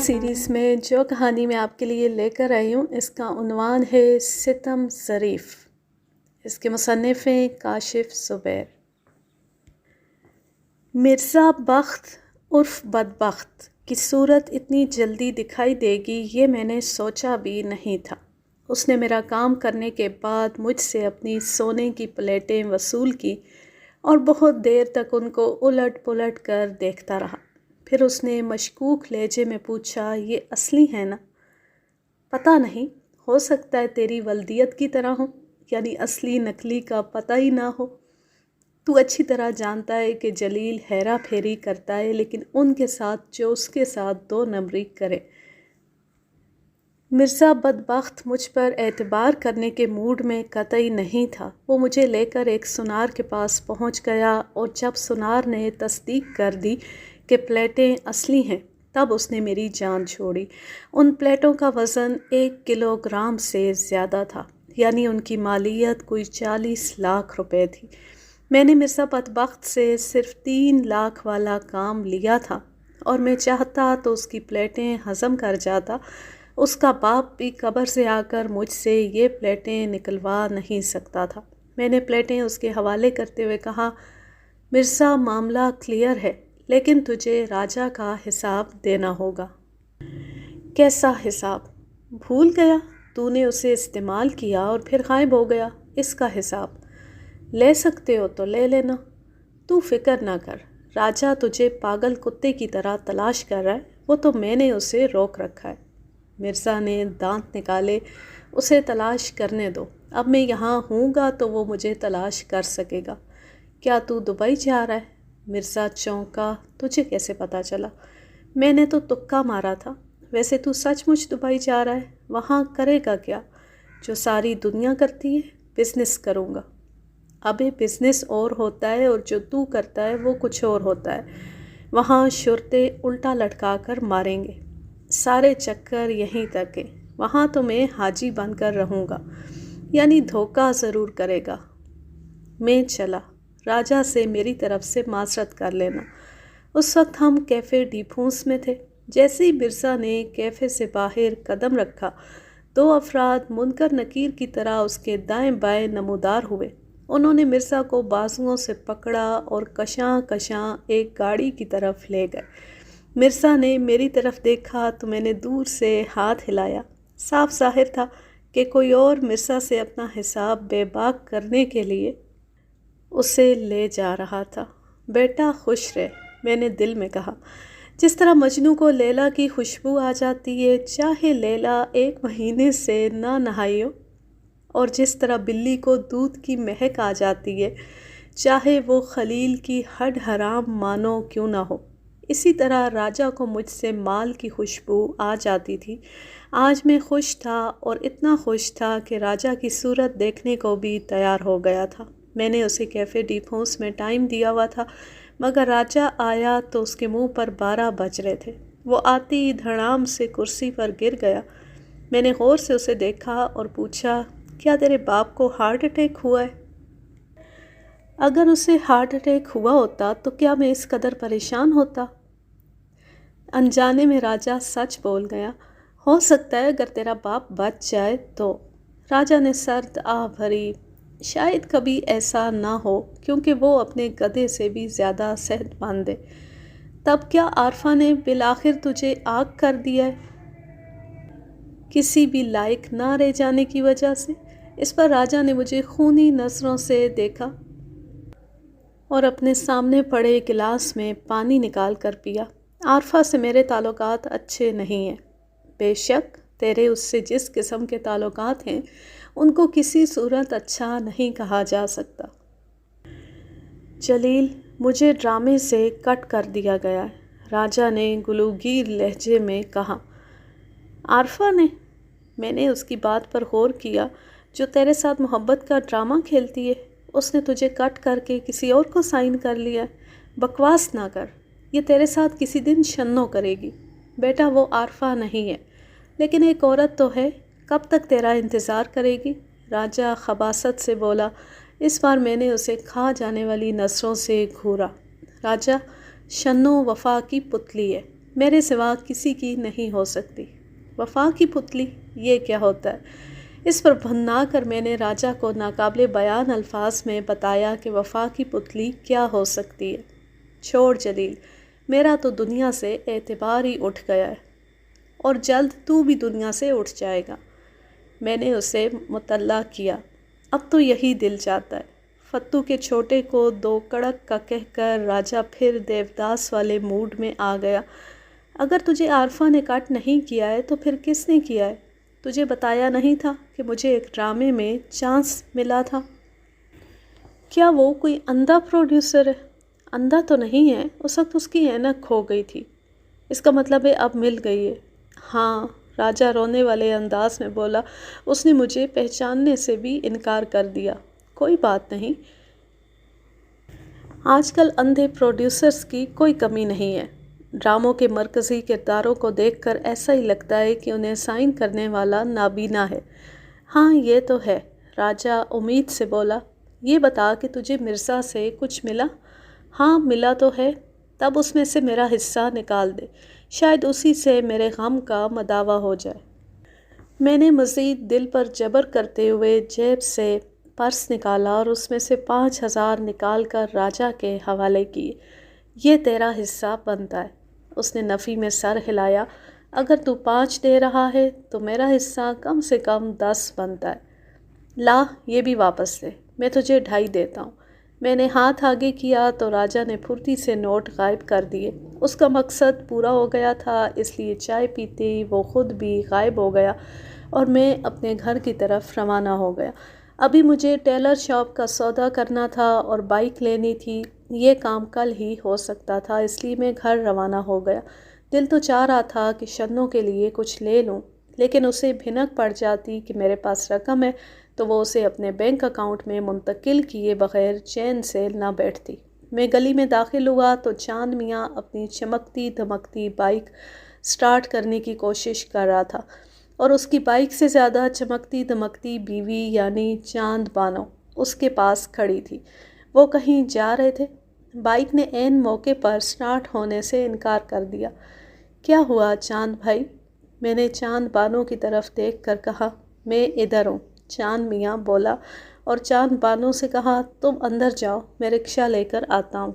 Series میں جو کہانی میں آپ کے لیے لے کر آئی ہوں اس کا عنوان ہے ستم ظریف۔ اس کے مصنف ہیں کاشف زبیر۔ مرزا بخت عرف بدبخت کی صورت اتنی جلدی دکھائی دے گی یہ میں نے سوچا بھی نہیں تھا۔ اس نے میرا کام کرنے کے بعد مجھ سے اپنی سونے کی پلیٹیں وصول کی اور بہت دیر تک ان کو الٹ پلٹ کر دیکھتا رہا۔ پھر اس نے مشکوک لہجے میں پوچھا، یہ اصلی ہے نا؟ پتہ نہیں، ہو سکتا ہے تیری ولدیت کی طرح ہو، یعنی اصلی نقلی کا پتہ ہی نہ ہو۔ تو اچھی طرح جانتا ہے کہ جلیل ہیرا پھیری کرتا ہے لیکن ان کے ساتھ جو اس کے ساتھ دو نمبری کرے۔ مرزا بدبخت مجھ پر اعتبار کرنے کے موڈ میں قطعی نہیں تھا۔ وہ مجھے لے کر ایک سنار کے پاس پہنچ گیا اور جب سنار نے تصدیق کر دی کہ پلیٹیں اصلی ہیں تب اس نے میری جان چھوڑی۔ ان پلیٹوں کا وزن 1 کلو گرام سے زیادہ تھا، یعنی ان کی مالیت کوئی 40 لاکھ روپے تھی۔ میں نے مرزا بدبخت سے صرف 3 لاکھ والا کام لیا تھا اور میں چاہتا تو اس کی پلیٹیں ہضم کر جاتا۔ اس کا باپ بھی قبر سے آ کر مجھ سے یہ پلیٹیں نکلوا نہیں سکتا تھا۔ میں نے پلیٹیں اس کے حوالے کرتے ہوئے کہا، مرزا معاملہ کلیئر ہے لیکن تجھے راجہ کا حساب دینا ہوگا۔ کیسا حساب؟ بھول گیا؟ تو نے اسے استعمال کیا اور پھر غائب ہو گیا، اس کا حساب؟ لے سکتے ہو تو لے لینا۔ تو فکر نہ کر، راجہ تجھے پاگل کتے کی طرح تلاش کر رہا ہے، وہ تو میں نے اسے روک رکھا ہے۔ مرزا نے دانت نکالے، اسے تلاش کرنے دو، اب میں یہاں ہوں گا تو وہ مجھے تلاش کر سکے گا۔ کیا تو دبئی جا رہا ہے؟ مرزا چونکا، تجھے کیسے پتہ چلا؟ میں نے تو تکا مارا تھا۔ ویسے تو سچ مچ دبئی جا رہا ہے؟ وہاں کرے گا کیا؟ جو ساری دنیا کرتی ہے، بزنس کروں گا۔ ابے بزنس اور ہوتا ہے اور جو تو کرتا ہے وہ کچھ اور ہوتا ہے۔ وہاں شرطے الٹا لٹکا کر ماریں گے۔ سارے چکر یہیں تک ہے۔ وہاں تو میں حاجی بن کر رہوں گا، یعنی دھوکہ ضرور کرے گا۔ میں چلا، راجہ سے میری طرف سے معذرت کر لینا۔ اس وقت ہم کیفے ڈی پھونس میں تھے۔ جیسے ہی مرزا نے کیفے سے باہر قدم رکھا 2 افراد منکر نکیر کی طرح اس کے دائیں بائیں نمودار ہوئے۔ انہوں نے مرزا کو بازوؤں سے پکڑا اور کشاں کشاں ایک گاڑی کی طرف لے گئے۔ مرزا نے میری طرف دیکھا تو میں نے دور سے ہاتھ ہلایا۔ صاف ظاہر تھا کہ کوئی اور مرزا سے اپنا حساب بے باک کرنے کے لیے اسے لے جا رہا تھا۔ بیٹا خوش رہ، میں نے دل میں کہا۔ جس طرح مجنوں کو لیلا کی خوشبو آ جاتی ہے چاہے لیلا 1 مہینے سے نہ نہائی ہو، اور جس طرح بلی کو دودھ کی مہک آ جاتی ہے چاہے وہ خلیل کی ہڈ حرام مانو کیوں نہ ہو، اسی طرح راجہ کو مجھ سے مال کی خوشبو آ جاتی تھی۔ آج میں خوش تھا اور اتنا خوش تھا کہ راجہ کی صورت دیکھنے کو بھی تیار ہو گیا تھا۔ میں نے اسے کیفے ڈی پھونس میں ٹائم دیا ہوا تھا، مگر راجہ آیا تو اس کے منہ پر 12 بج رہے تھے۔ وہ آتی ہی دھڑام سے کرسی پر گر گیا۔ میں نے غور سے اسے دیکھا اور پوچھا، کیا تیرے باپ کو ہارٹ اٹیک ہوا ہے؟ اگر اسے ہارٹ اٹیک ہوا ہوتا تو کیا میں اس قدر پریشان ہوتا؟ انجانے میں راجہ سچ بول گیا، ہو سکتا ہے اگر تیرا باپ بچ جائے تو۔ راجہ نے سرد آہ بھری، شاید کبھی ایسا نہ ہو کیونکہ وہ اپنے گدھے سے بھی زیادہ صحت مند ہے۔ تب کیا عارفہ نے بالآخر تجھے آگ کر دیا ہے؟ کسی بھی لائق نہ رہ جانے کی وجہ سے؟ اس پر راجہ نے مجھے خونی نظروں سے دیکھا اور اپنے سامنے پڑے گلاس میں پانی نکال کر پیا۔ عارفہ سے میرے تعلقات اچھے نہیں ہیں۔ بے شک تیرے اس سے جس قسم کے تعلقات ہیں ان کو کسی صورت اچھا نہیں کہا جا سکتا۔ جلیل، مجھے ڈرامے سے کٹ کر دیا گیا ہے، راجہ نے گلوگیر لہجے میں کہا۔ عارفہ نے؟ میں نے اس کی بات پر غور کیا، جو تیرے ساتھ محبت کا ڈرامہ کھیلتی ہے، اس نے تجھے کٹ کر کے کسی اور کو سائن کر لیا ہے۔ بکواس نہ کر، یہ تیرے ساتھ کسی دن شنو کرے گی۔ بیٹا وہ عارفہ نہیں ہے، لیکن ایک عورت تو ہے، کب تک تیرا انتظار کرے گی؟ راجہ خباثت سے بولا۔ اس بار میں نے اسے کھا جانے والی نظروں سے گھورا۔ راجہ، شنو وفا کی پتلی ہے، میرے سوا کسی کی نہیں ہو سکتی۔ وفا کی پتلی، یہ کیا ہوتا ہے؟ اس پر بھنا کر میں نے راجا کو ناقابل بیان الفاظ میں بتایا کہ وفا کی پتلی کیا ہو سکتی ہے۔ چھوڑ جلیل، میرا تو دنیا سے اعتبار ہی اٹھ گیا ہے، اور جلد تو بھی دنیا سے اٹھ جائے گا۔ میں نے اسے مطلع کیا۔ اب تو یہی دل چاہتا ہے۔ فتو کے چھوٹے کو دو کڑک کا کہہ کر راجا پھر دیوداس والے موڈ میں آ گیا۔ اگر تجھے عارفہ نے کٹ نہیں کیا ہے تو پھر کس نے کیا ہے؟ تجھے بتایا نہیں تھا کہ مجھے ایک ڈرامے میں چانس ملا تھا؟ کیا وہ کوئی اندھا پروڈیوسر ہے؟ اندھا تو نہیں ہے، اس وقت اس کی اینک کھو گئی تھی۔ اس کا مطلب ہے اب مل گئی ہے؟ ہاں، راجا رونے والے انداز میں بولا۔ اس نے مجھے پہچاننے سے بھی انکار کر دیا۔ کوئی بات نہیں، آج کل اندھے پروڈیوسرز کی کوئی کمی نہیں ہے۔ ڈراموں کے مرکزی کرداروں کو دیکھ کر ایسا ہی لگتا ہے کہ انہیں سائن کرنے والا نابینا ہے۔ ہاں یہ تو ہے، راجا امید سے بولا۔ یہ بتا کہ تجھے مرزا سے کچھ ملا؟ ہاں ملا تو ہے۔ تب اس میں سے میرا حصہ نکال دے، شاید اسی سے میرے غم کا مداوع ہو جائے۔ میں نے مزید دل پر جبر کرتے ہوئے جیب سے پرس نکالا اور اس میں سے 5,000 نکال کر راجا کے حوالے کیے۔ یہ تیرا حصہ بنتا ہے۔ اس نے نفی میں سر ہلایا۔ اگر تو 5 دے رہا ہے تو میرا حصہ کم سے کم 10 بنتا ہے۔ لا، یہ بھی واپس دے، میں تجھے 2.5 دیتا ہوں۔ میں نے ہاتھ آگے کیا تو راجا نے پھرتی سے نوٹ غائب کر دیے۔ اس کا مقصد پورا ہو گیا تھا، اس لیے چائے پیتے ہی وہ خود بھی غائب ہو گیا اور میں اپنے گھر کی طرف روانہ ہو گیا۔ ابھی مجھے ٹیلر شاپ کا سودا کرنا تھا اور بائک لینی تھی۔ یہ کام کل ہی ہو سکتا تھا، اس لیے میں گھر روانہ ہو گیا۔ دل تو چاہ رہا تھا کہ شنوں کے لیے کچھ لے لوں، لیکن اسے بھنک پڑ جاتی کہ میرے پاس رقم ہے تو وہ اسے اپنے بینک اکاؤنٹ میں منتقل کیے بغیر چین سے نہ بیٹھتی۔ میں گلی میں داخل ہوا تو چاند میاں اپنی چمکتی دمکتی بائک سٹارٹ کرنے کی کوشش کر رہا تھا، اور اس کی بائک سے زیادہ چمکتی دمکتی بیوی یعنی چاند بانو اس کے پاس کھڑی تھی۔ وہ کہیں جا رہے تھے۔ بائک نے عین موقع پر سٹارٹ ہونے سے انکار کر دیا۔ کیا ہوا چاند بھائی؟ میں نے چاند بانو کی طرف دیکھ کر کہا۔ میں ادھر ہوں، چاند میاں بولا، اور چاند بانو سے کہا تم اندر جاؤ، میں رکشہ لے کر آتا ہوں۔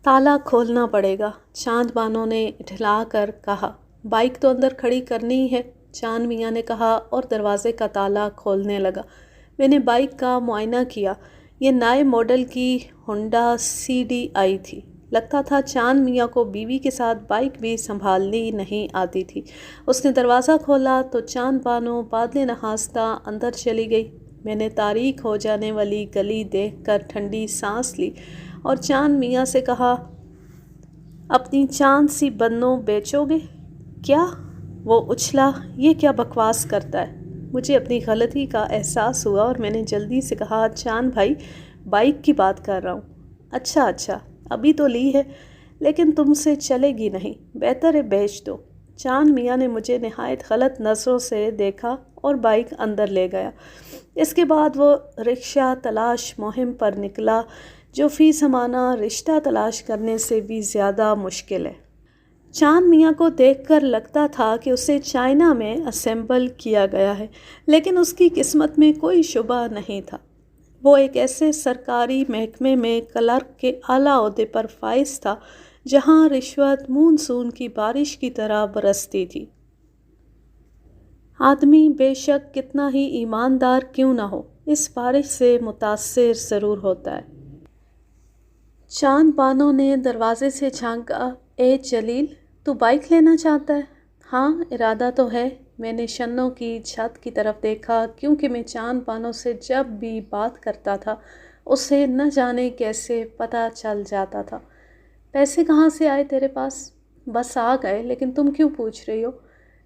تالا کھولنا پڑے گا، چاند بانو نے اٹھلا کر کہا۔ بائک تو اندر کھڑی کرنی ہی ہے، چاند میاں نے کہا اور دروازے کا تالا کھولنے لگا۔ میں نے بائک کا معائنہ کیا۔ یہ نئے ماڈل کی ہونڈا CDI تھی۔ لگتا تھا چاند میاں کو بیوی کے ساتھ بائک بھی سنبھالنی نہیں آتی تھی۔ اس نے دروازہ کھولا تو چاند بانو بادلے نخواستہ اندر چلی گئی۔ میں نے تاریک ہو جانے والی گلی دیکھ کر ٹھنڈی سانس لی اور چاند میاں سے کہا، اپنی چاند سی بنو بیچو گے؟ کیا؟ وہ اچھلا، یہ کیا بکواس کرتا ہے؟ مجھے اپنی غلطی کا احساس ہوا اور میں نے جلدی سے کہا، چاند بھائی بائک کی بات کر رہا ہوں۔ اچھا، ابھی تو لی ہے، لیکن تم سے چلے گی نہیں، بہتر ہے بیچ دو۔ چاند میاں نے مجھے نہایت غلط نظروں سے دیکھا اور بائک اندر لے گیا۔ اس کے بعد وہ رکشہ تلاش مہم پر نکلا، جو فی زمانہ رشتہ تلاش کرنے سے بھی زیادہ مشکل ہے۔ چاند میاں کو دیکھ کر لگتا تھا کہ اسے چائنا میں اسمبل کیا گیا ہے، لیکن اس کی قسمت میں کوئی شبہ نہیں تھا۔ وہ ایک ایسے سرکاری محکمے میں کلرک کے اعلیٰ عہدے پر فائز تھا جہاں رشوت مونسون کی بارش کی طرح برستی تھی۔ آدمی بے شک کتنا ہی ایماندار کیوں نہ ہو، اس بارش سے متاثر ضرور ہوتا ہے۔ چاند بانو نے دروازے سے جھانکا۔ اے جلیل، تو بائک لینا چاہتا ہے؟ ہاں، ارادہ تو ہے۔ میں نے شنوں کی چھت کی طرف دیکھا، کیونکہ میں چاند بانو سے جب بھی بات کرتا تھا اسے نہ جانے کیسے پتہ چل جاتا تھا۔ پیسے کہاں سے آئے تیرے پاس؟ بس آ گئے، لیکن تم کیوں پوچھ رہی ہو؟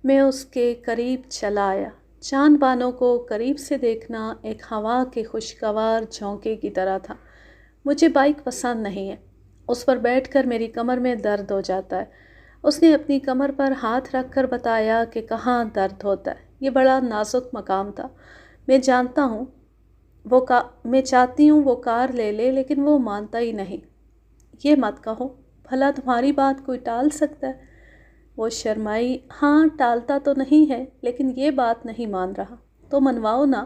میں اس کے قریب چلا آیا۔ چاند بانو کو قریب سے دیکھنا ایک ہوا کے خوشگوار جھونکے کی طرح تھا۔ مجھے بائک پسند نہیں ہے، اس پر بیٹھ کر میری کمر میں درد ہو جاتا ہے۔ اس نے اپنی کمر پر ہاتھ رکھ کر بتایا کہ کہاں درد ہوتا ہے۔ یہ بڑا نازک مقام تھا۔ میں جانتا ہوں، میں چاہتی ہوں وہ کار لے لے، لیکن وہ مانتا ہی نہیں۔ یہ مت کہو، بھلا تمہاری بات کوئی ٹال سکتا ہے؟ وہ شرمائی۔ ہاں ٹالتا تو نہیں ہے، لیکن یہ بات نہیں مان رہا تو منواؤ نا،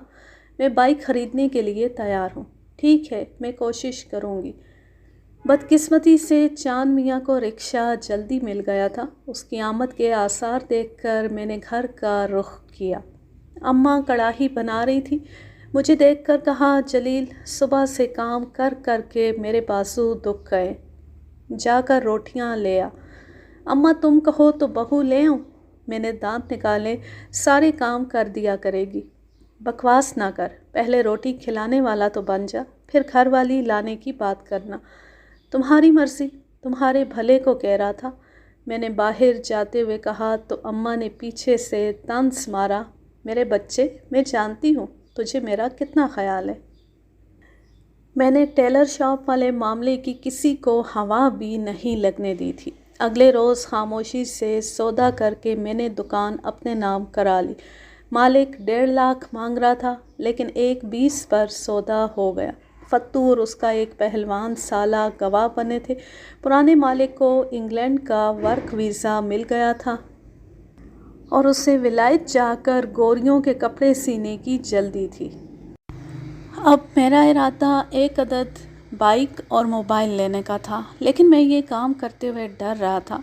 میں بائک خریدنے کے لیے تیار ہوں۔ ٹھیک ہے، میں کوشش کروں گی۔ بدقسمتی سے چاند میاں کو رکشہ جلدی مل گیا تھا۔ اس کی آمد کے آثار دیکھ کر میں نے گھر کا رخ کیا۔ اماں کڑاہی بنا رہی تھی۔ مجھے دیکھ کر کہا، جلیل صبح سے کام کر کر کے میرے بازو دکھ گئے، جا کر روٹیاں لے آ۔ اماں تم کہو تو بہو لے آؤں؟ میں نے دانت نکالے، سارے کام کر دیا کرے گی۔ بکواس نہ کر، پہلے روٹی کھلانے والا تو بن جا، پھر گھر والی لانے کی بات کرنا۔ تمہاری مرضی، تمہارے بھلے کو کہہ رہا تھا، میں نے باہر جاتے ہوئے کہا تو اماں نے پیچھے سے طنز مارا، میرے بچے میں جانتی ہوں تجھے میرا کتنا خیال ہے۔ میں نے ٹیلر شاپ والے معاملے کی کسی کو ہوا بھی نہیں لگنے دی تھی۔ اگلے روز خاموشی سے سودا کر کے میں نے دکان اپنے نام کرا لی۔ مالک 1.5 لاکھ مانگ رہا تھا، لیکن 1.20 پر سودا ہو گیا۔ فتو اور اس کا ایک پہلوان سالہ گواہ بنے تھے۔ پرانے مالک کو انگلینڈ کا ورک ویزا مل گیا تھا اور اسے ولایت جا کر گوریوں کے کپڑے سینے کی جلدی تھی۔ اب میرا ارادہ 1 عدد بائک اور موبائل لینے کا تھا، لیکن میں یہ کام کرتے ہوئے ڈر رہا تھا۔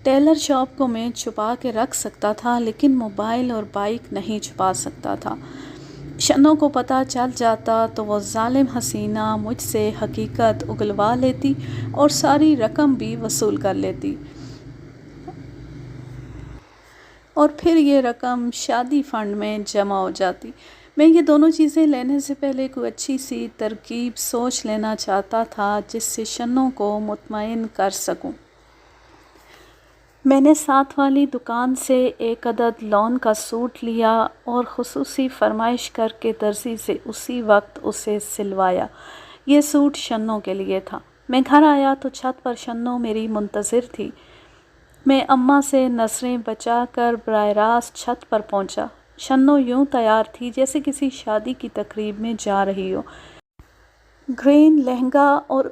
ٹیلر شاپ کو میں چھپا کے رکھ سکتا تھا، لیکن موبائل اور بائک نہیں چھپا سکتا تھا۔ شنو کو پتہ چل جاتا تو وہ ظالم حسینہ مجھ سے حقیقت اگلوا لیتی اور ساری رقم بھی وصول کر لیتی، اور پھر یہ رقم شادی فنڈ میں جمع ہو جاتی۔ میں یہ دونوں چیزیں لینے سے پہلے کوئی اچھی سی ترکیب سوچ لینا چاہتا تھا جس سے شنو کو مطمئن کر سکوں۔ میں نے ساتھ والی دکان سے 1 عدد لون کا سوٹ لیا اور خصوصی فرمائش کر کے درزی سے اسی وقت اسے سلوایا۔ یہ سوٹ شنو کے لیے تھا۔ میں گھر آیا تو چھت پر شنو میری منتظر تھی۔ میں اماں سے نظریں بچا کر براہ راست چھت پر پہنچا۔ شنو یوں تیار تھی جیسے کسی شادی کی تقریب میں جا رہی ہو۔ گرین لہنگا اور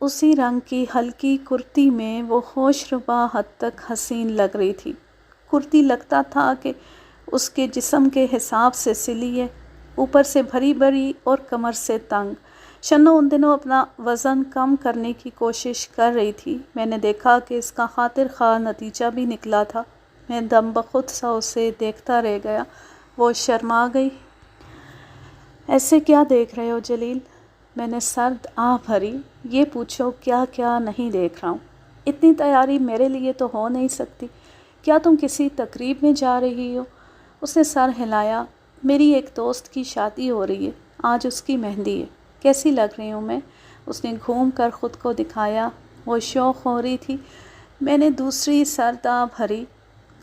اسی رنگ کی ہلکی کرتی میں وہ ہوشربا حد تک حسین لگ رہی تھی۔ کرتی لگتا تھا کہ اس کے جسم کے حساب سے سلی ہے، اوپر سے بھری بھری اور کمر سے تنگ۔ شنو ان دنوں اپنا وزن کم کرنے کی کوشش کر رہی تھی۔ میں نے دیکھا کہ اس کا خاطر خواہ نتیجہ بھی نکلا تھا۔ میں دم بخود سا اسے دیکھتا رہ گیا۔ وہ شرما گئی۔ ایسے کیا دیکھ رہے ہو جلیل؟ میں نے سرد آہ بھری۔ یہ پوچھو کیا کیا نہیں دیکھ رہا ہوں؟ اتنی تیاری میرے لیے تو ہو نہیں سکتی۔ کیا تم کسی تقریب میں جا رہی ہو؟ اس نے سر ہلایا۔ میری ایک دوست کی شادی ہو رہی ہے، آج اس کی مہندی ہے۔ کیسی لگ رہی ہوں میں؟ اس نے گھوم کر خود کو دکھایا۔ وہ شوق ہو رہی تھی۔ میں نے دوسری سرد آہ بھری۔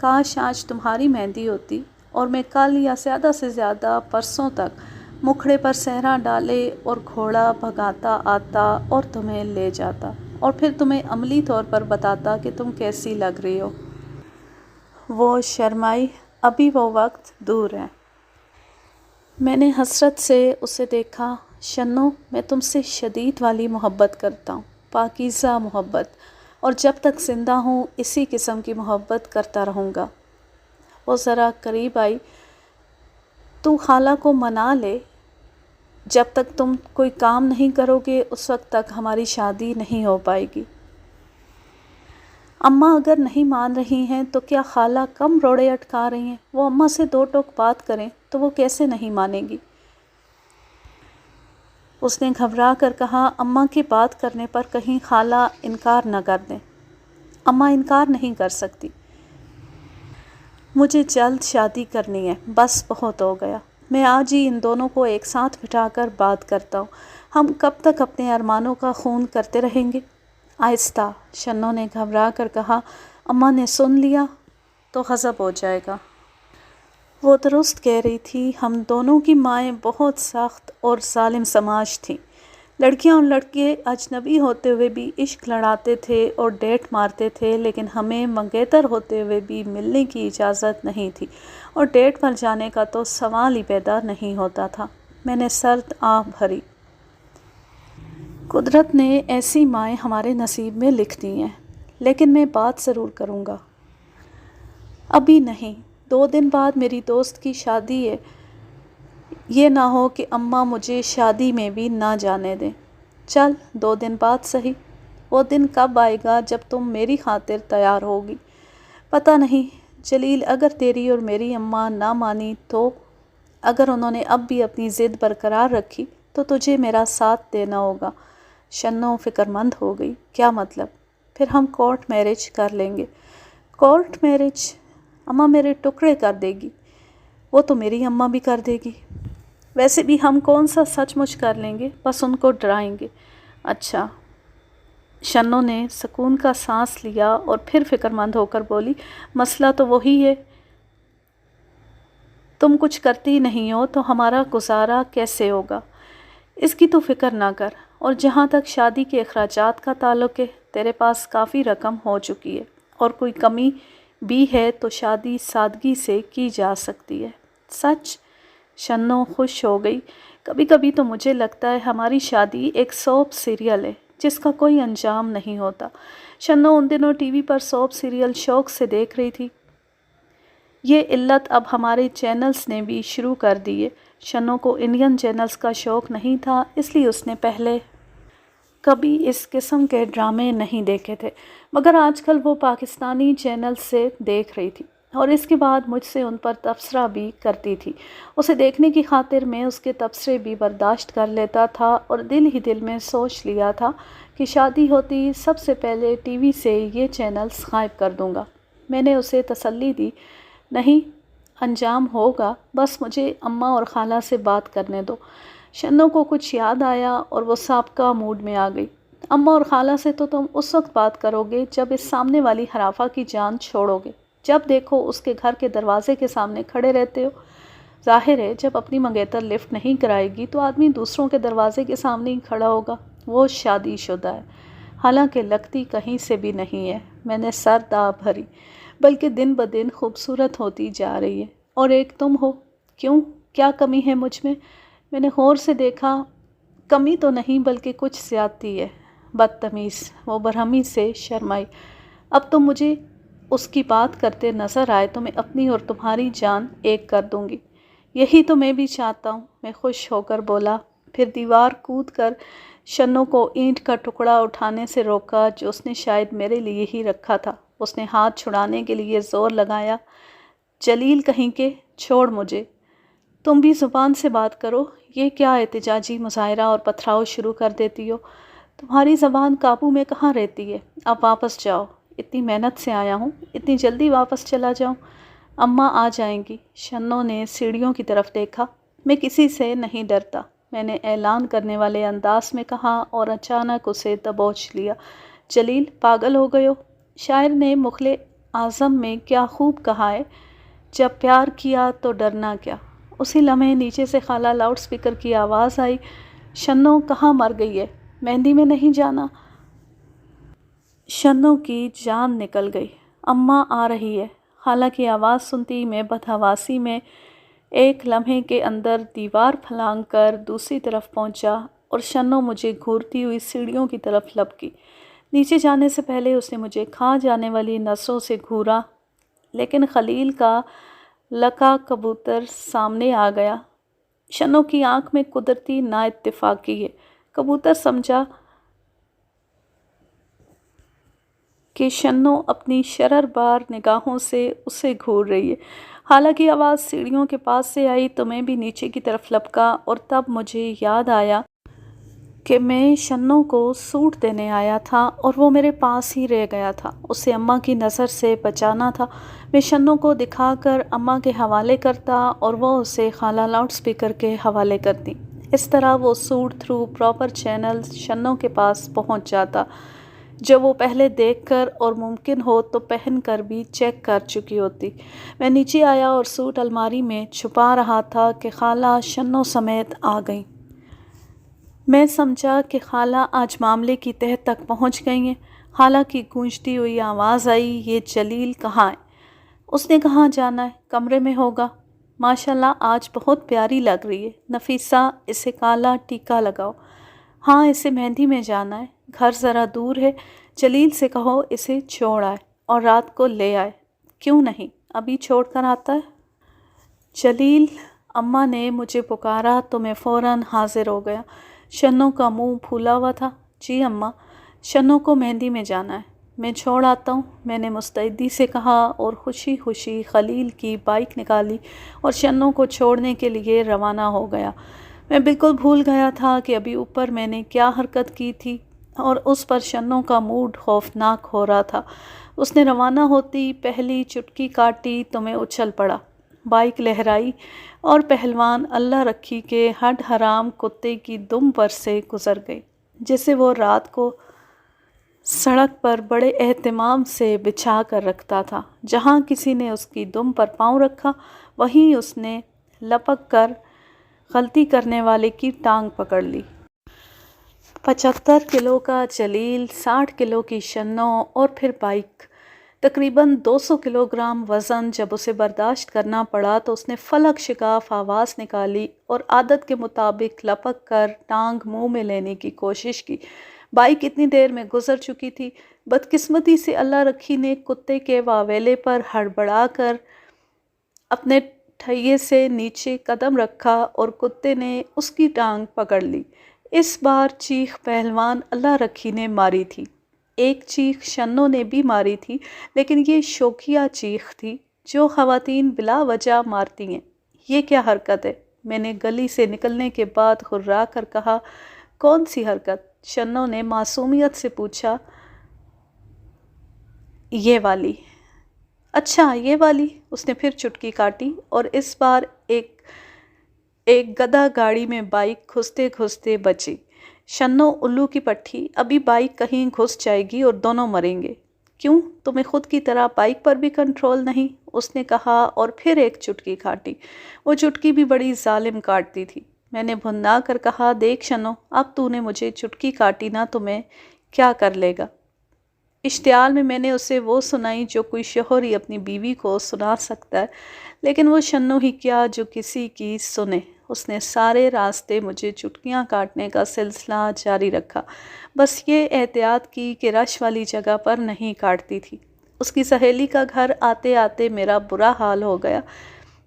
کاش آج تمہاری مہندی ہوتی اور میں کل یا زیادہ سے زیادہ پرسوں تک مکھڑے پر صحرا ڈالے اور گھوڑا بھگاتا آتا اور تمہیں لے جاتا، اور پھر تمہیں عملی طور پر بتاتا کہ تم کیسی لگ رہی ہو۔ وہ شرمائی۔ ابھی وہ وقت دور ہے۔ میں نے حسرت سے اسے دیکھا۔ شنو، میں تم سے شدید والی محبت کرتا ہوں، پاکیزہ محبت، اور جب تک زندہ ہوں اسی قسم کی محبت کرتا رہوں گا۔ وہ ذرا قریب آئی۔ تو خالہ کو منا لے، جب تک تم کوئی کام نہیں کرو گے اس وقت تک ہماری شادی نہیں ہو پائے گی۔ اماں اگر نہیں مان رہی ہیں تو کیا خالہ کم روڑے اٹکا رہی ہیں؟ وہ اماں سے 2 ٹوک بات کریں تو وہ کیسے نہیں مانیں گی؟ اس نے گھبرا کر کہا، اماں کی بات کرنے پر کہیں خالہ انکار نہ کر دیں۔ اماں انکار نہیں کر سکتی۔ مجھے جلد شادی کرنی ہے، بس بہت ہو گیا۔ میں آج ہی ان دونوں کو ایک ساتھ بٹھا کر بات کرتا ہوں۔ ہم کب تک اپنے ارمانوں کا خون کرتے رہیں گے؟ آہستہ، شنو نے گھبرا کر کہا۔ اماں نے سن لیا تو غضب ہو جائے گا۔ وہ درست کہہ رہی تھی۔ ہم دونوں کی مائیں بہت سخت اور ظالم سماج تھیں۔ لڑکیاں اور لڑکے اجنبی ہوتے ہوئے بھی عشق لڑاتے تھے اور ڈیٹ مارتے تھے، لیکن ہمیں منگیتر ہوتے ہوئے بھی ملنے کی اجازت نہیں تھی، اور ڈیٹ پر جانے کا تو سوال ہی پیدا نہیں ہوتا تھا۔ میں نے سرد آہ بھری۔ قدرت نے ایسی مائیں ہمارے نصیب میں لکھ دی ہیں۔ لیکن میں بات ضرور کروں گا۔ ابھی نہیں، 2 دن بعد میری دوست کی شادی ہے، یہ نہ ہو کہ اماں مجھے شادی میں بھی نہ جانے دیں۔ چل 2 دن بعد صحیح، وہ دن کب آئے گا جب تم میری خاطر تیار ہوگی؟ پتہ نہیں جلیل، اگر تیری اور میری اماں نہ مانی تو اگر انہوں نے اب بھی اپنی ضد برقرار رکھی تو تجھے میرا ساتھ دینا ہوگا۔ شنو فکر مند ہو گئی۔ کیا مطلب؟ پھر ہم کورٹ میرج کر لیں گے۔ Court marriage? اماں میرے ٹکڑے کر دے گی۔ وہ تو میری اماں بھی کر دے گی۔ ویسے بھی ہم کون سا سچ مچ کر لیں گے، بس ان کو ڈرائیں گے۔ اچھا۔ شنو نے سکون کا سانس لیا اور پھر فکر مند ہو کر بولی، مسئلہ تو وہی ہے، تم کچھ کرتی نہیں ہو تو ہمارا گزارا کیسے ہوگا؟ اس کی تو فکر نہ کر، اور جہاں تک شادی کے اخراجات کا تعلق ہے، تیرے پاس کافی رقم ہو چکی ہے، اور کوئی کمی بھی ہے تو شادی سادگی سے کی جا سکتی ہے۔ سچ؟ شنو خوش ہو گئی۔ کبھی کبھی تو مجھے لگتا ہے ہماری شادی ایک سوپ سیریل ہے جس کا کوئی انجام نہیں ہوتا۔ شنو ان دنوں ٹی وی پر سوپ سیریل شوق سے دیکھ رہی تھی۔ یہ علت اب ہمارے چینلز نے بھی شروع کر دی ہے۔ شنو کو انڈین چینلز کا شوق نہیں تھا، اس لیے اس نے پہلے کبھی اس قسم کے ڈرامے نہیں دیکھے تھے، مگر آج کل وہ پاکستانی چینل سے دیکھ رہی تھی اور اس کے بعد مجھ سے ان پر تبصرہ بھی کرتی تھی۔ اسے دیکھنے کی خاطر میں اس کے تبصرے بھی برداشت کر لیتا تھا اور دل ہی دل میں سوچ لیا تھا کہ شادی ہوتی سب سے پہلے ٹی وی سے یہ چینلز غائب کر دوں گا۔ میں نے اسے تسلی دی، نہیں، انجام ہوگا، بس مجھے اماں اور خالہ سے بات کرنے دو۔ شنو کو کچھ یاد آیا اور وہ سابقہ موڈ میں آ گئی۔ اماں اور خالہ سے تو تم اس وقت بات کرو گے جب اس سامنے والی حرافہ کی جان چھوڑو گے۔ جب دیکھو اس کے گھر کے دروازے کے سامنے کھڑے رہتے ہو۔ ظاہر ہے جب اپنی منگیتر لفٹ نہیں کرائے گی تو آدمی دوسروں کے دروازے کے سامنے ہی کھڑا ہوگا۔ وہ شادی شدہ ہے، حالانکہ لگتی کہیں سے بھی نہیں ہے۔ میں نے سر داہ بھری، بلکہ دن بدن خوبصورت ہوتی جا رہی ہے، اور ایک تم ہو۔ کیوں؟ کیا کمی ہے مجھ میں؟ میں نے غور سے دیکھا۔ کمی تو نہیں بلکہ کچھ زیادتی ہے۔ بدتمیز، وہ برہمی سے شرمائی۔ اب تم مجھے اس کی بات کرتے نظر آئے تو میں اپنی اور تمہاری جان ایک کر دوں گی۔ یہی تو میں بھی چاہتا ہوں، میں خوش ہو کر بولا، پھر دیوار کود کر شنو کو اینٹ کا ٹکڑا اٹھانے سے روکا جو اس نے شاید میرے لیے ہی رکھا تھا۔ اس نے ہاتھ چھڑانے کے لیے زور لگایا۔ جلیل کہیں کہ، چھوڑ مجھے، تم بھی زبان سے بات کرو، یہ کیا احتجاجی مظاہرہ اور پتھراؤ شروع کر دیتی ہو؟ تمہاری زبان قابو میں کہاں رہتی ہے؟ اب واپس جاؤ، اتنی محنت سے آیا ہوں، اتنی جلدی واپس چلا جاؤں؟ اماں آ جائیں گی۔ شنو نے سیڑھیوں کی طرف دیکھا۔ میں کسی سے نہیں ڈرتا، میں نے اعلان کرنے والے انداز میں کہا اور اچانک اسے دبوچ لیا۔ جلیل، پاگل ہو گئے ہو؟ شاعر نے مغل اعظم میں کیا خوب کہا ہے، جب پیار کیا تو ڈرنا کیا۔ اسی لمحے نیچے سے خالہ لاؤڈ سپیکر کی آواز آئی، شنو کہاں مر گئی ہے؟ مہندی میں نہیں جانا؟ شنو کی جان نکل گئی۔ اماں آ رہی ہے۔ خالہ کی آواز سنتی میں بدحواسی میں ایک لمحے کے اندر دیوار پھلانگ کر دوسری طرف پہنچا اور شنو مجھے گھورتی ہوئی سیڑھیوں کی طرف لپکی۔ نیچے جانے سے پہلے اس نے مجھے کھا جانے والی نظروں سے گھورا، لیکن خلیل کا لکا کبوتر سامنے آ گیا۔ شنو کی آنکھ میں قدرتی نا اتفاقی ہے۔ کبوتر سمجھا کہ شنو اپنی شرر بار نگاہوں سے اسے گھور رہی ہے۔ حالانکہ آواز سیڑھیوں کے پاس سے آئی تو میں بھی نیچے کی طرف لپکا، اور تب مجھے یاد آیا کہ میں شنو کو سوٹ دینے آیا تھا اور وہ میرے پاس ہی رہ گیا تھا۔ اسے اماں کی نظر سے بچانا تھا۔ میں شنو کو دکھا کر اماں کے حوالے کرتا اور وہ اسے خالہ لاؤڈ سپیکر کے حوالے کرتی۔ اس طرح وہ سوٹ تھرو پراپر چینل شنو کے پاس پہنچ جاتا، جو وہ پہلے دیکھ کر اور ممکن ہو تو پہن کر بھی چیک کر چکی ہوتی۔ میں نیچے آیا اور سوٹ الماری میں چھپا رہا تھا کہ خالہ شنو سمیت آ گئیں۔ میں سمجھا کہ خالہ آج معاملے کی تہہ تک پہنچ گئی ہیں۔ خالہ کی گونجتی ہوئی آواز آئی، یہ جلیل کہاں ہے؟ اس نے کہاں جانا ہے؟ کمرے میں ہوگا۔ ماشاءاللہ آج بہت پیاری لگ رہی ہے۔ نفیسہ، اسے کالا ٹیکا لگاؤ۔ ہاں، اسے مہندی میں جانا ہے، گھر ذرا دور ہے، جلیل سے کہو اسے چھوڑ آئے اور رات کو لے آئے۔ کیوں نہیں، ابھی چھوڑ کر آتا ہے۔ جلیل اماں نے مجھے پکارا تو میں فوراً حاضر ہو گیا۔ شنوں کا منہ پھولا ہوا تھا۔ جی اماں، شنوں کو مہندی میں جانا ہے، میں چھوڑ آتا ہوں، میں نے مستعدی سے کہا اور خوشی خوشی خلیل کی بائیک نکالی اور شنوں کو چھوڑنے کے لیے روانہ ہو گیا۔ میں بالکل بھول گیا تھا کہ ابھی اوپر میں نے کیا حرکت کی تھی اور اس پر شنوں کا موڈ خوفناک ہو رہا تھا۔ اس نے روانہ ہوتی پہلی چٹکی کاٹی تو میں اچھل پڑا، بائیک لہرائی اور پہلوان اللہ رکھی کے ہڈ حرام کتے کی دم پر سے گزر گئی، جسے وہ رات کو سڑک پر بڑے اہتمام سے بچھا کر رکھتا تھا۔ جہاں کسی نے اس کی دم پر پاؤں رکھا وہیں اس نے لپک کر غلطی کرنے والے کی ٹانگ پکڑ لی۔ 75 کلو کا جلیل، 60 کلو کی شنوں اور پھر بائیک، تقریباً 200 کلو گرام وزن جب اسے برداشت کرنا پڑا تو اس نے فلک شکاف آواز نکالی اور عادت کے مطابق لپک کر ٹانگ منہ میں لینے کی کوشش کی۔ بائیک اتنی دیر میں گزر چکی تھی۔ بدقسمتی سے اللہ رکھی نے کتے کے واویلے پر ہڑبڑا کر اپنے ٹھیے سے نیچے قدم رکھا اور کتے نے اس کی ٹانگ پکڑ لی۔ اس بار چیخ پہلوان اللہ رکھی نے ماری تھی، ایک چیخ شنوں نے بھی ماری تھی، لیکن یہ شوخیہ چیخ تھی جو خواتین بلا وجہ مارتی ہیں۔ یہ کیا حرکت ہے؟ میں نے گلی سے نکلنے کے بعد غرا کر کہا۔ کون سی حرکت؟ شنوں نے معصومیت سے پوچھا۔ یہ والی۔ اچھا یہ والی۔ اس نے پھر چٹکی کاٹی اور اس بار ایک گدھا گاڑی میں بائیک گھستے گھستے بچی۔ شنوں الو کی پٹھی، ابھی بائیک کہیں گھس جائے گی اور دونوں مریں گے۔ کیوں، تمہیں خود کی طرح بائیک پر بھی کنٹرول نہیں؟ اس نے کہا اور پھر ایک چٹکی کاٹی۔ وہ چٹکی بھی بڑی ظالم کاٹتی تھی۔ میں نے بھننا کر کہا، دیکھ شنوں، اب تو نے مجھے چٹکی کاٹی نا تو میں کیا کر لے گا؟ اشتعال میں نے اسے وہ سنائی جو کوئی شوہر ہی اپنی بیوی کو سنا سکتا ہے، لیکن وہ شنوں ہی کیا جو کسی کی سنے۔ اس نے سارے راستے مجھے چٹکیاں کاٹنے کا سلسلہ جاری رکھا، بس یہ احتیاط کی کہ رش والی جگہ پر نہیں کاٹتی تھی۔ اس کی سہیلی کا گھر آتے آتے میرا برا حال ہو گیا۔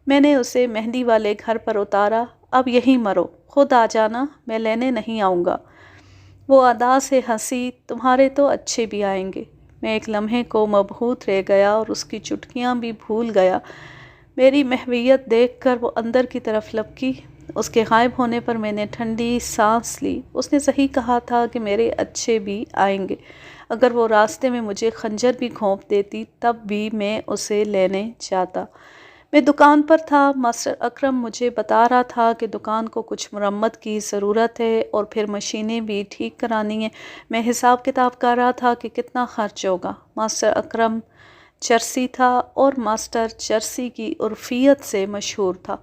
میں نے اسے مہندی والے گھر پر اتارا، اب یہیں مرو، خود آ جانا، میں لینے نہیں آؤں گا۔ وہ ادا سے ہنسی، تمہارے تو اچھے بھی آئیں گے۔ میں ایک لمحے کو مبہوت رہ گیا اور اس کی چٹکیاں بھی بھول گیا۔ میری محویت دیکھ کر وہ اندر کی طرف لپکی۔ اس کے غائب ہونے پر میں نے ٹھنڈی سانس لی۔ اس نے صحیح کہا تھا کہ میرے اچھے بھی آئیں گے۔ اگر وہ راستے میں مجھے خنجر بھی گھونپ دیتی تب بھی میں اسے لینے جاتا۔ میں دکان پر تھا۔ ماسٹر اکرم مجھے بتا رہا تھا کہ دکان کو کچھ مرمت کی ضرورت ہے اور پھر مشینیں بھی ٹھیک کرانی ہیں۔ میں حساب کتاب کر رہا تھا کہ کتنا خرچ ہوگا۔ ماسٹر اکرم چرسی تھا اور ماسٹر چرسی کی عرفیت سے مشہور تھا۔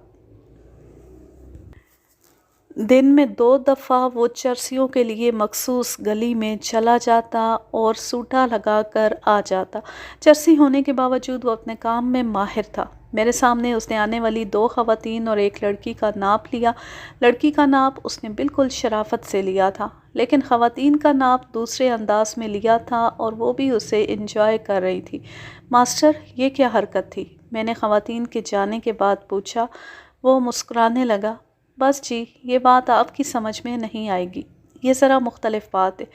دن میں 2 دفعہ وہ چرسیوں کے لیے مخصوص گلی میں چلا جاتا اور سوٹا لگا کر آ جاتا۔ چرسی ہونے کے باوجود وہ اپنے کام میں ماہر تھا۔ میرے سامنے اس نے آنے والی 2 خواتین اور ایک لڑکی کا ناپ لیا۔ لڑکی کا ناپ اس نے بالکل شرافت سے لیا تھا، لیکن خواتین کا ناپ دوسرے انداز میں لیا تھا اور وہ بھی اسے انجوائے کر رہی تھی۔ ماسٹر، یہ کیا حرکت تھی؟ میں نے خواتین کے جانے کے بعد پوچھا۔ وہ مسکرانے لگا۔ بس جی، یہ بات آپ کی سمجھ میں نہیں آئے گی، یہ ذرا مختلف بات ہے۔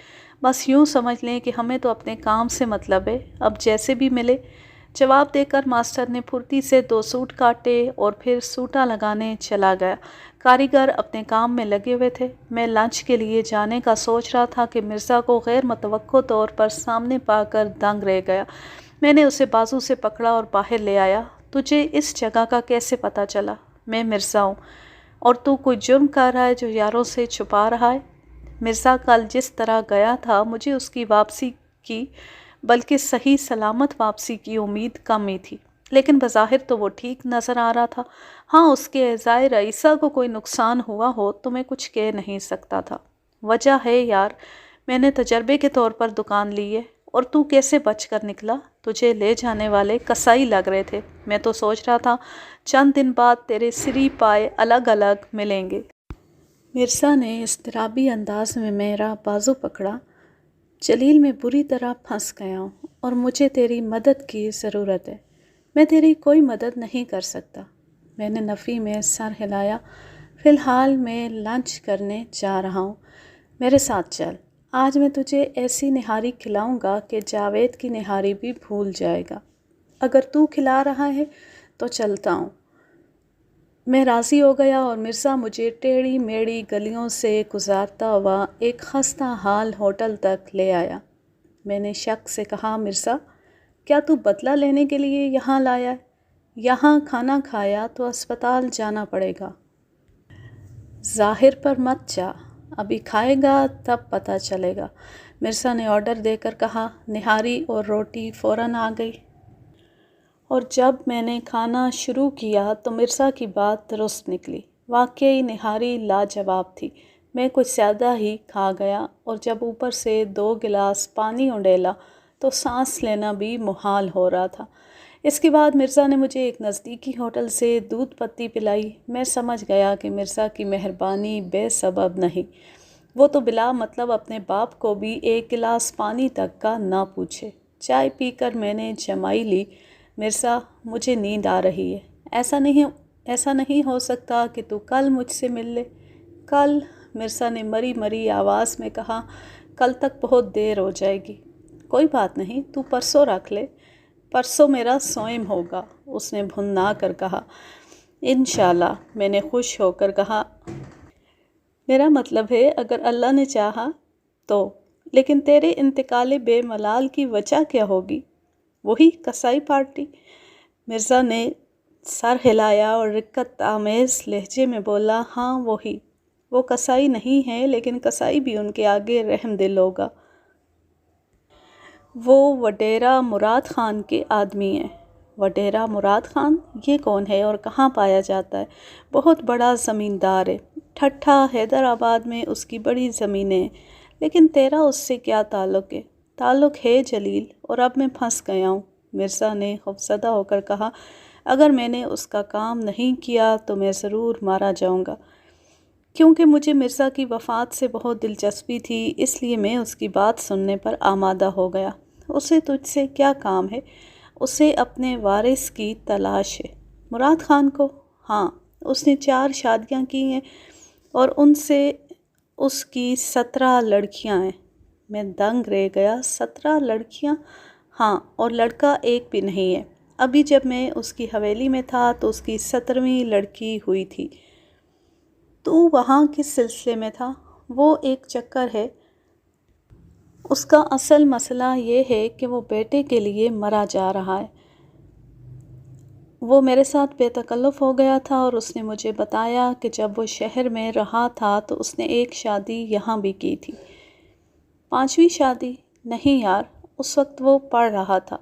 بس یوں سمجھ لیں کہ ہمیں تو اپنے کام سے مطلب ہے، اب جیسے بھی ملے۔ جواب دے کر ماسٹر نے پھرتی سے 2 سوٹ کاٹے اور پھر سوٹا لگانے چلا گیا۔ کاریگر اپنے کام میں لگے ہوئے تھے۔ میں لنچ کے لیے جانے کا سوچ رہا تھا کہ مرزا کو غیر متوقع طور پر سامنے پا کر دنگ رہ گیا۔ میں نے اسے بازو سے پکڑا اور باہر لے آیا۔ تجھے اس جگہ کا کیسے پتہ چلا؟ میں مرزا ہوں۔ اور تو کوئی جرم کر رہا ہے جو یاروں سے چھپا رہا ہے؟ مرزا کل جس طرح گیا تھا مجھے اس کی واپسی کی، بلکہ صحیح سلامت واپسی کی امید کم ہی تھی، لیکن بظاہر تو وہ ٹھیک نظر آ رہا تھا۔ ہاں، اس کے اعضائے رئیسہ کو کوئی نقصان ہوا ہو تو میں کچھ کہہ نہیں سکتا تھا۔ وجہ ہے یار، میں نے تجربے کے طور پر دکان لی ہے۔ اور تو کیسے بچ کر نکلا؟ تجھے لے جانے والے کسائی لگ رہے تھے۔ میں تو سوچ رہا تھا چند دن بعد تیرے سری پائے الگ الگ ملیں گے۔ مرزا نے اضطرابی انداز میں میرا بازو پکڑا۔ جلیل میں بری طرح پھنس گیا ہوں اور مجھے تیری مدد کی ضرورت ہے۔ میں تیری کوئی مدد نہیں کر سکتا۔ میں نے نفی میں سر ہلایا۔ فی الحال میں لنچ کرنے جا رہا ہوں، میرے ساتھ چل۔ آج میں تجھے ایسی نہاری کھلاؤں گا کہ جاوید کی نہاری بھی بھول جائے گا۔ اگر تو کھلا رہا ہے تو چلتا ہوں۔ میں راضی ہو گیا اور مرزا مجھے ٹیڑھی میڑھی گلیوں سے گزارتا ہوا ایک خستہ حال ہوٹل تک لے آیا۔ میں نے شک سے کہا، مرزا کیا تو بدلہ لینے کے لیے یہاں لایا ہے؟ یہاں کھانا کھایا تو اسپتال جانا پڑے گا۔ ظاہر پر مت جا، ابھی کھائے گا تب پتہ چلے گا، مرزا نے آرڈر دے کر کہا۔ نہاری اور روٹی فوراً آ گئی اور جب میں نے کھانا شروع کیا تو مرزا کی بات درست نکلی۔ واقعی نہاری لاجواب تھی۔ میں کچھ زیادہ ہی کھا گیا اور جب اوپر سے 2 گلاس پانی اونڈیلا تو سانس لینا بھی محال ہو رہا تھا۔ اس کے بعد مرزا نے مجھے ایک نزدیکی ہوٹل سے دودھ پتی پلائی۔ میں سمجھ گیا کہ مرزا کی مہربانی بے سبب نہیں۔ وہ تو بلا مطلب اپنے باپ کو بھی 1 گلاس پانی تک کا نہ پوچھے۔ چائے پی کر میں نے جمائی لی، مرزا مجھے نیند آ رہی ہے۔ ایسا نہیں ہو سکتا کہ تو کل مجھ سے مل لے۔ کل؟ مرزا نے مری مری آواز میں کہا، کل تک بہت دیر ہو جائے گی۔ کوئی بات نہیں، تو پرسوں رکھ لے۔ پرسوں میرا سوئم ہوگا، اس نے بھننا کر کہا۔ انشاءاللہ، میں نے خوش ہو کر کہا۔ میرا مطلب ہے اگر اللہ نے چاہا تو۔ لیکن تیرے انتقال بے ملال کی وجہ کیا ہوگی؟ وہی کسائی پارٹی؟ مرزا نے سر ہلایا اور رقت آمیز لہجے میں بولا، ہاں وہی۔ وہ کسائی نہیں ہے لیکن کسائی بھی ان کے آگے رحم دل ہوگا۔ وہ وڈیرا مراد خان کے آدمی ہیں۔ وڈیرا مراد خان؟ یہ کون ہے اور کہاں پایا جاتا ہے؟ بہت بڑا زمیندار ہے، ٹھٹھا حیدرآباد میں اس کی بڑی زمینیں ہیں۔ لیکن تیرا اس سے کیا تعلق ہے؟ تعلق ہے جلیل، اور اب میں پھنس گیا ہوں، مرزا نے خوفزدہ ہو کر کہا۔ اگر میں نے اس کا کام نہیں کیا تو میں ضرور مارا جاؤں گا۔ کیونکہ مجھے مرزا کی وفات سے بہت دلچسپی تھی، اس لیے میں اس کی بات سننے پر آمادہ ہو گیا۔ اسے تجھ سے کیا کام ہے؟ اسے اپنے وارث کی تلاش ہے۔ مراد خان کو؟ ہاں، اس نے 4 شادیاں کی ہیں اور ان سے اس کی 17 لڑکیاں ہیں۔ میں دنگ رہ گیا۔ 17 لڑکیاں؟ ہاں، اور لڑکا ایک بھی نہیں ہے۔ ابھی جب میں اس کی حویلی میں تھا تو اس کی 17ویں لڑکی ہوئی تھی۔ تو وہاں کس سلسلے میں تھا؟ وہ ایک چکر ہے۔ اس کا اصل مسئلہ یہ ہے کہ وہ بیٹے کے لیے مرا جا رہا ہے۔ وہ میرے ساتھ بے تکلف ہو گیا تھا اور اس نے مجھے بتایا کہ جب وہ شہر میں رہا تھا تو اس نے ایک شادی یہاں بھی کی تھی۔ 5ویں شادی؟ نہیں یار، اس وقت وہ پڑھ رہا تھا۔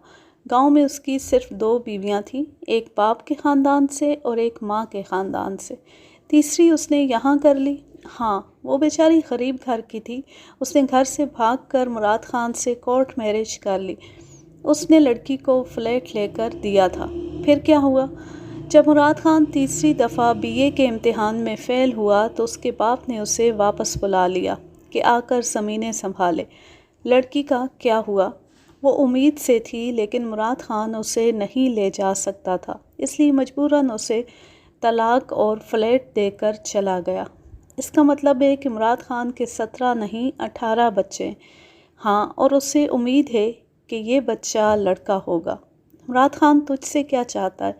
گاؤں میں اس کی صرف 2 بیویاں تھیں، ایک باپ کے خاندان سے اور ایک ماں کے خاندان سے۔ تیسری اس نے یہاں کر لی۔ ہاں، وہ بیچاری غریب گھر کی تھی۔ اس نے گھر سے بھاگ کر مراد خان سے کورٹ میرج کر لی۔ اس نے لڑکی کو فلیٹ لے کر دیا تھا۔ پھر کیا ہوا؟ جب مراد خان تیسری دفعہ BA کے امتحان میں فیل ہوا تو اس کے باپ نے اسے واپس بلا لیا کہ آ کر زمینیں سنبھالے۔ لڑکی کا کیا ہوا؟ وہ امید سے تھی لیکن مراد خان اسے نہیں لے جا سکتا تھا، اس لیے مجبوراً اسے طلاق اور فلیٹ دے کر چلا گیا۔ اس کا مطلب ہے کہ مراد خان کے 17 نہیں 18 بچے ہیں۔ ہاں، اور اسے امید ہے کہ یہ بچہ لڑکا ہوگا۔ مراد خان تجھ سے کیا چاہتا ہے؟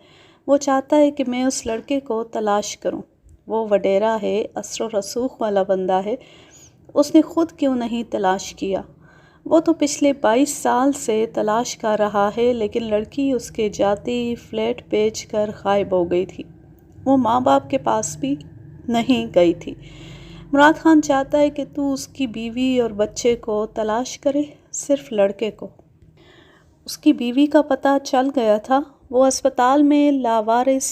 وہ چاہتا ہے کہ میں اس لڑکے کو تلاش کروں۔ وہ وڈیرا ہے، اثر و رسوخ والا بندہ ہے، اس نے خود کیوں نہیں تلاش کیا؟ وہ تو پچھلے 22 سال سے تلاش کر رہا ہے لیکن لڑکی اس کے جاتے ہی فلیٹ بیچ کر غائب ہو گئی تھی۔ وہ ماں باپ کے پاس بھی نہیں گئی تھی۔ مراد خان چاہتا ہے کہ تو اس کی بیوی اور بچے کو تلاش کرے، صرف لڑکے کو۔ اس کی بیوی کا پتہ چل گیا تھا، وہ اسپتال میں لاوارث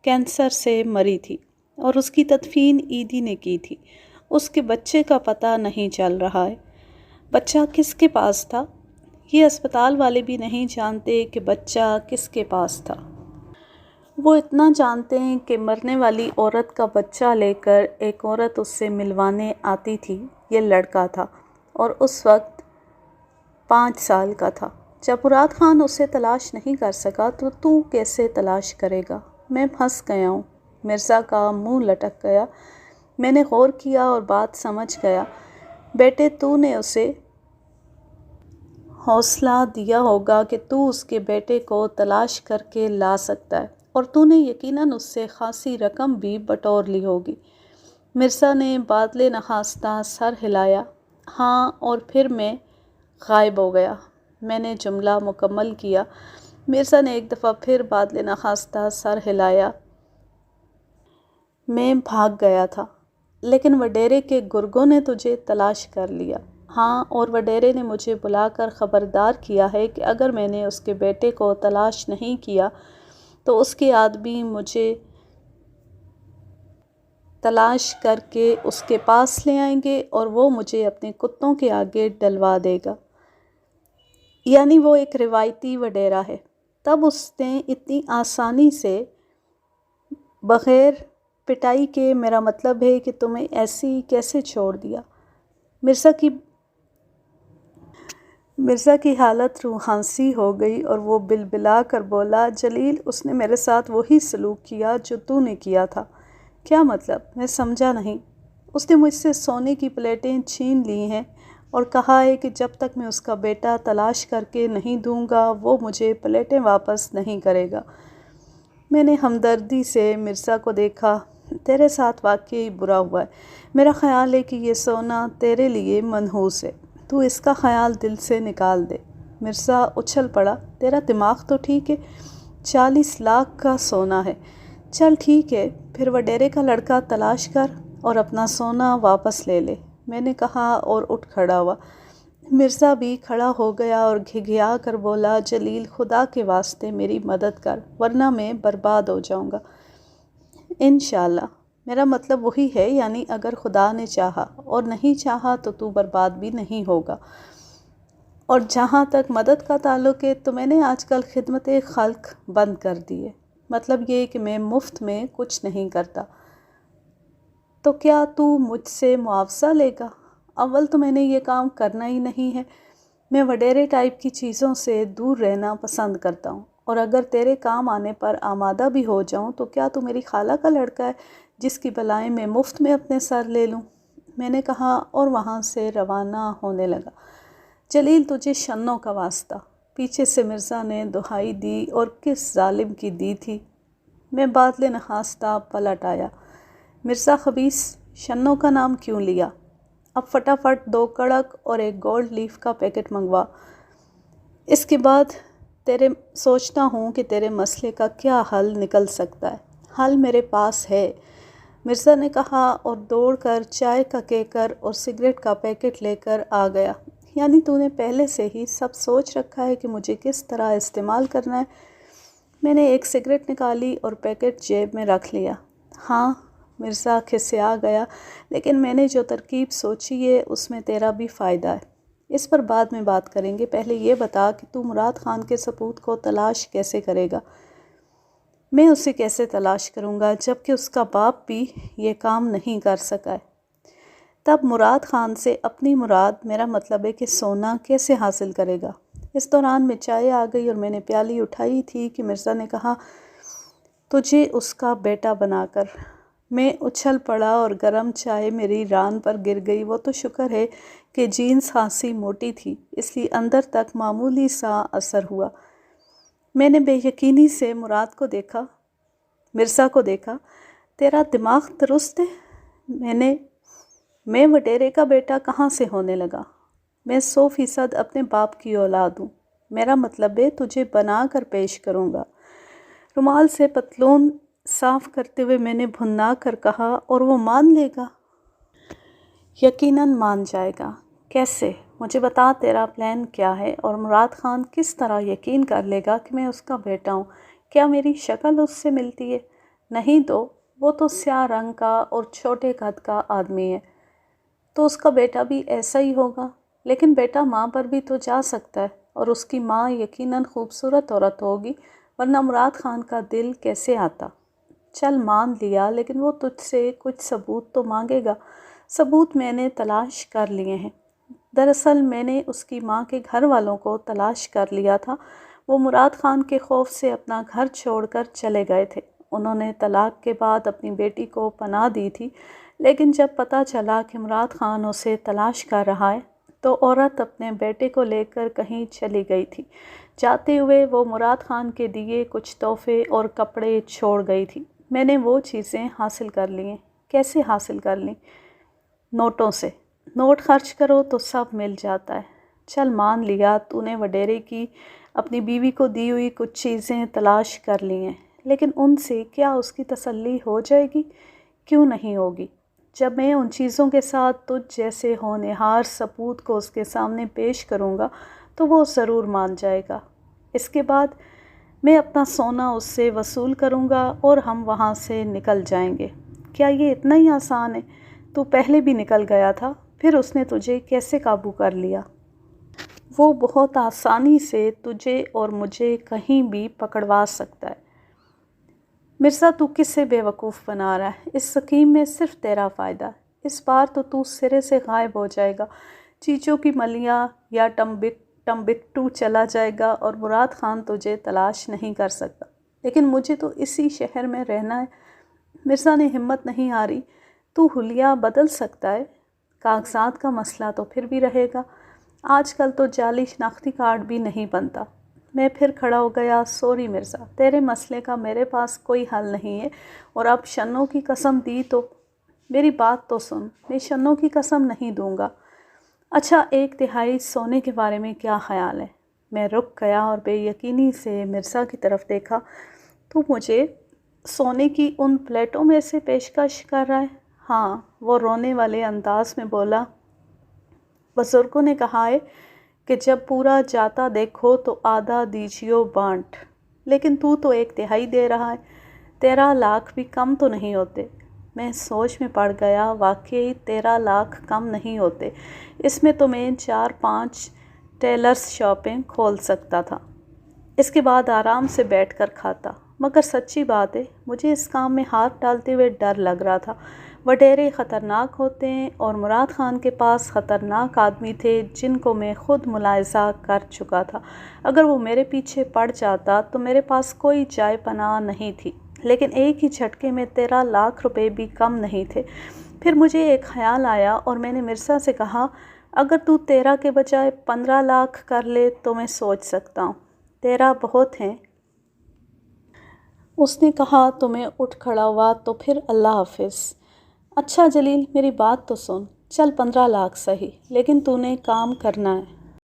کینسر سے مری تھی اور اس کی تدفین عیدی نے کی تھی۔ اس کے بچے کا پتہ نہیں چل رہا ہے۔ بچہ کس کے پاس تھا؟ یہ اسپتال والے بھی نہیں جانتے کہ بچہ کس کے پاس تھا۔ وہ اتنا جانتے ہیں کہ مرنے والی عورت کا بچہ لے کر ایک عورت اس سے ملوانے آتی تھی، یہ لڑکا تھا، اور اس وقت 5 سال کا تھا۔ جب مراد خان اسے تلاش نہیں کر سکا تو تو کیسے تلاش کرے گا؟ میں پھنس گیا ہوں۔ مرزا کا منہ لٹک گیا۔ میں نے غور کیا اور بات سمجھ گیا۔ بیٹے، تو نے اسے حوصلہ دیا ہوگا کہ تو اس کے بیٹے کو تلاش کر کے لا سکتا ہے، اور تو نے یقیناً اس سے خاصی رقم بھی بٹور لی ہوگی۔ مرزا نے بادل نخواستہ سر ہلایا۔ ہاں، اور پھر میں غائب ہو گیا۔ میں نے جملہ مکمل کیا۔ مرزا نے ایک دفعہ پھر بادل نخواستہ سر ہلایا۔ میں بھاگ گیا تھا، لیکن وڈیرے کے گرگوں نے تجھے تلاش کر لیا۔ ہاں، اور وڈیرے نے مجھے بلا کر خبردار کیا ہے کہ اگر میں نے اس کے بیٹے کو تلاش نہیں کیا تو اس کے آدمی مجھے تلاش کر کے اس کے پاس لے آئیں گے اور وہ مجھے اپنے کتوں کے آگے ڈلوا دے گا۔ یعنی وہ ایک روایتی وڈیرا ہے۔ تب اس نے اتنی آسانی سے بغیر پٹائی کے، میرا مطلب ہے کہ تمہیں ایسی کیسے چھوڑ دیا؟ مرزا کی حالت روحانسی ہو گئی اور وہ بلبلا کر بولا، جلیل، اس نے میرے ساتھ وہی سلوک کیا جو تو نے کیا تھا۔ کیا مطلب؟ میں سمجھا نہیں۔ اس نے مجھ سے سونے کی پلیٹیں چھین لی ہیں اور کہا ہے کہ جب تک میں اس کا بیٹا تلاش کر کے نہیں دوں گا وہ مجھے پلیٹیں واپس نہیں کرے گا۔ میں نے ہمدردی سے مرزا کو دیکھا۔ تیرے ساتھ واقعی برا ہوا ہے۔ میرا خیال ہے کہ یہ سونا تیرے لیے منحوس ہے۔ تو اس کا خیال دل سے نکال دے۔ مرزا اچھل پڑا۔ تیرا دماغ تو ٹھیک ہے؟ 40 لاکھ کا سونا ہے۔ چل ٹھیک ہے، پھر وڈیرے کا لڑکا تلاش کر اور اپنا سونا واپس لے لے، میں نے کہا اور اٹھ کھڑا ہوا۔ مرزا بھی کھڑا ہو گیا اور گھگھیا کر بولا، جلیل، خدا کے واسطے میری مدد کر ورنہ میں برباد ہو جاؤں گا۔ انشاءاللہ، میرا مطلب وہی ہے، یعنی اگر خدا نے چاہا، اور نہیں چاہا تو برباد بھی نہیں ہوگا۔ اور جہاں تک مدد کا تعلق ہے تو میں نے آج کل خدمت خلق بند کر دی ہے۔ مطلب یہ کہ میں مفت میں کچھ نہیں کرتا۔ تو کیا تو مجھ سے معاوضہ لے گا؟ اول تو میں نے یہ کام کرنا ہی نہیں ہے۔ میں وڈیرے ٹائپ کی چیزوں سے دور رہنا پسند کرتا ہوں، اور اگر تیرے کام آنے پر آمادہ بھی ہو جاؤں تو کیا تو میری خالہ کا لڑکا ہے جس کی بلائیں میں مفت میں اپنے سر لے لوں؟ میں نے کہا اور وہاں سے روانہ ہونے لگا۔ جلیل، تجھے شنوں کا واسطہ، پیچھے سے مرزا نے دہائی دی، اور کس ظالم کی دی تھی؟ میں بادل نخواستہ پلٹ آیا۔ مرزا خبیث، شنوں کا نام کیوں لیا؟ اب فٹافٹ 2 کڑک اور ایک گولڈ لیف کا پیکٹ منگوا۔ اس کے بعد سوچتا ہوں کہ تیرے مسئلے کا کیا حل نکل سکتا ہے۔ حل میرے پاس ہے، مرزا نے کہا اور دوڑ کر چائے کا کیکر اور سگریٹ کا پیکٹ لے کر آ گیا۔ یعنی تو نے پہلے سے ہی سب سوچ رکھا ہے کہ مجھے کس طرح استعمال کرنا ہے؟ میں نے ایک سگریٹ نکالی اور پیکٹ جیب میں رکھ لیا۔ ہاں، مرزا کھسیا گیا، لیکن میں نے جو ترکیب سوچی ہے اس میں تیرا بھی فائدہ ہے۔ اس پر بعد میں بات کریں گے، پہلے یہ بتا کہ تو مراد خان کے ثبوت کو تلاش کیسے کرے گا؟ میں اسے کیسے تلاش کروں گا جبکہ اس کا باپ بھی یہ کام نہیں کر سکا ہے؟ تب مراد خان سے اپنی مراد، میرا مطلب ہے کہ سونا، کیسے حاصل کرے گا؟ اس دوران میں چائے آ گئی اور میں نے پیالی اٹھائی تھی کہ مرزا نے کہا، تجھے اس کا بیٹا بنا کر۔ میں اچھل پڑا اور گرم چائے میری ران پر گر گئی۔ وہ تو شکر ہے کہ جینس خاصی موٹی تھی، اس لیے اندر تک معمولی سا اثر ہوا۔ میں نے بے یقینی سے مرزا کو دیکھا۔ تیرا دماغ درست ہے؟ میں وڈیرے کا بیٹا کہاں سے ہونے لگا؟ میں 100% اپنے باپ کی اولاد ہوں۔ میرا مطلب ہے تجھے بنا کر پیش کروں گا۔ رومال سے پتلون صاف کرتے ہوئے میں نے بھننا کر کہا، اور وہ مان لے گا؟ یقیناً مان جائے گا۔ کیسے؟ مجھے بتا، تیرا پلان کیا ہے؟ اور مراد خان کس طرح یقین کر لے گا کہ میں اس کا بیٹا ہوں؟ کیا میری شکل اس سے ملتی ہے؟ نہیں تو وہ تو سیاہ رنگ کا اور چھوٹے قد کا آدمی ہے۔ تو اس کا بیٹا بھی ایسا ہی ہوگا، لیکن بیٹا ماں پر بھی تو جا سکتا ہے، اور اس کی ماں یقیناً خوبصورت عورت ہوگی، ورنہ مراد خان کا دل کیسے آتا؟ چل مان لیا، لیکن وہ تجھ سے کچھ ثبوت تو مانگے گا۔ ثبوت میں نے تلاش کر لیے ہیں۔ دراصل میں نے اس کی ماں کے گھر والوں کو تلاش کر لیا تھا۔ وہ مراد خان کے خوف سے اپنا گھر چھوڑ کر چلے گئے تھے۔ انہوں نے طلاق کے بعد اپنی بیٹی کو پناہ دی تھی، لیکن جب پتہ چلا کہ مراد خان اسے تلاش کر رہا ہے تو عورت اپنے بیٹے کو لے کر کہیں چلی گئی تھی۔ جاتے ہوئے وہ مراد خان کے دیے کچھ تحفے اور کپڑے چھوڑ گئی تھی۔ میں نے وہ چیزیں حاصل کر لیں۔ کیسے حاصل کر لیں؟ نوٹوں سے۔ نوٹ خرچ کرو تو سب مل جاتا ہے۔ چل مان لیا تو نے وڈیرے کی اپنی بیوی کو دی ہوئی کچھ چیزیں تلاش کر لی ہیں، لیکن ان سے کیا اس کی تسلی ہو جائے گی؟ کیوں نہیں ہوگی؟ جب میں ان چیزوں کے ساتھ تجھ جیسے ہونہار ثبوت کو اس کے سامنے پیش کروں گا تو وہ ضرور مان جائے گا۔ اس کے بعد میں اپنا سونا اس سے وصول کروں گا اور ہم وہاں سے نکل جائیں گے۔ کیا یہ اتنا ہی آسان ہے؟ تو پہلے بھی نکل گیا تھا، پھر اس نے تجھے کیسے قابو کر لیا؟ وہ بہت آسانی سے تجھے اور مجھے کہیں بھی پکڑوا سکتا ہے۔ مرزا تو کس سے بے وقوف بنا رہا ہے؟ اس سکیم میں صرف تیرا فائدہ ہے۔ اس بار تو سرے سے غائب ہو جائے گا۔ چیچو کی ملیاں یا ٹمبکٹو چلا جائے گا اور مراد خان تجھے تلاش نہیں کر سکتا۔ لیکن مجھے تو اسی شہر میں رہنا ہے۔ مرزا نے ہمت نہیں ہاری۔ تو حلیہ بدل سکتا ہے، کاغذات کا مسئلہ تو پھر بھی رہے گا۔ آج کل تو جعلی شناختی کارڈ بھی نہیں بنتا۔ میں پھر کھڑا ہو گیا۔ سوری مرزا، تیرے مسئلے کا میرے پاس کوئی حل نہیں ہے، اور اب شنوں کی قسم دی تو میری بات تو سن۔ میں شنوں کی قسم نہیں دوں گا۔ اچھا 1/3 سونے کے بارے میں کیا خیال ہے؟ میں رک گیا اور بے یقینی سے مرزا کی طرف دیکھا۔ تو مجھے سونے کی ان پلیٹوں میں سے پیشکش کر رہا ہے؟ ہاں، وہ رونے والے انداز میں بولا۔ بزرگوں نے کہا ہے کہ جب پورا جاتا دیکھو تو آدھا دیجیو بانٹ، لیکن تو 1/3 دے رہا ہے۔ 13 لاکھ بھی کم تو نہیں ہوتے۔ میں سوچ میں پڑ گیا۔ واقعی 13 لاکھ کم نہیں ہوتے۔ اس میں تو میں 4-5 ٹیلرز شاپیں کھول سکتا تھا۔ اس کے بعد آرام سے بیٹھ کر کھاتا۔ مگر سچی بات ہے، مجھے اس کام میں ہاتھ ڈالتے ہوئے ڈر لگ رہا تھا۔ وڈیرے خطرناک ہوتے ہیں، اور مراد خان کے پاس خطرناک آدمی تھے جن کو میں خود ملاحظہ کر چکا تھا۔ اگر وہ میرے پیچھے پڑ جاتا تو میرے پاس کوئی جائے پناہ نہیں تھی، لیکن ایک ہی جھٹکے میں 13 لاکھ روپے بھی کم نہیں تھے۔ پھر مجھے ایک خیال آیا اور میں نے مرزا سے کہا، اگر تو 13 کے بجائے 15 لاکھ کر لے تو میں سوچ سکتا ہوں۔ 13 بہت ہیں۔ اس نے کہا تو میں اٹھ کھڑا ہوا۔ تو پھر اللہ حافظ۔ اچھا جلیل، میری بات تو سن۔ چل 15 لاکھ سہی، لیکن تو نے کام کرنا ہے۔